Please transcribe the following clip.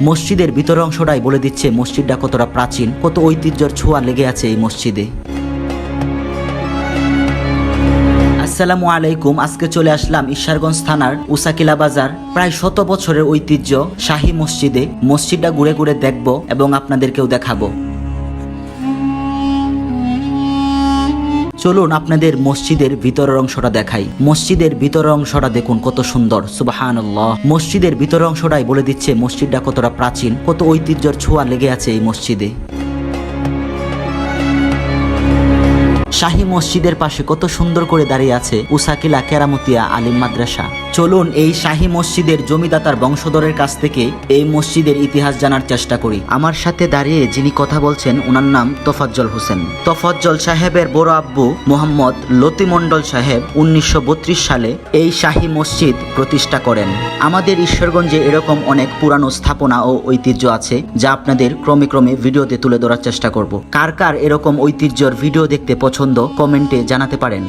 মসজিদের ভিতরের অংশটাই বলে দিচ্ছে মসজিদটা কতটা প্রাচীন, কত ঐতিহ্যের ছোঁয়া লেগে আছে এই মসজিদে। আসসালামু আলাইকুম। আজকে চলে আসলাম ঈশ্বরগঞ্জ থানার উসাকিলা বাজার, প্রায় 100 বছরের ঐতিহ্য শাহী মসজিদে। মসজিদটা ঘুরে ঘুরে দেখব এবং আপনাদেরকেও দেখাবো। চলুন আপনাদের মসজিদের ভিতরের অংশটা দেখাই। মসজিদের ভিতরের অংশটা দেখুন কত সুন্দর, সুবহানাল্লাহ। মসজিদের ভিতরের অংশটাই বলে দিচ্ছে মসজিদটা কতটা প্রাচীন, কত ঐতিহ্যের ছোঁয়া লেগে আছে এই মসজিদে। শাহী মসজিদের পাশে কত সুন্দর করে দাঁড়িয়ে আছে উসাকিলা কেরামতিয়া আলিম মাদ্রাসা। চলুন এই শাহী মসজিদের জমিদাতার বংশধরের কাছ থেকে এই মসজিদের ইতিহাস জানার চেষ্টা করি। আমার সাথে দাঁড়িয়ে যিনি কথা বলছেন ওনার নাম তোফাজ্জল হোসেন। তোফাজ্জল সাহেবের বড় আব্বু মোহাম্মদ লতিমন্ডল সাহেব 1932 সালে এই শাহী মসজিদ প্রতিষ্ঠা করেন। আমাদের ঈশ্বরগঞ্জে এরকম অনেক পুরানো স্থাপনা ও ঐতিহ্য আছে যা আপনাদের ক্রমে ক্রমে ভিডিওতে তুলে ধরার চেষ্টা করব। কার কার এরকম ঐতিহ্যের ভিডিও দেখতে পছন্দ কমেন্টে জানাতে পারেন।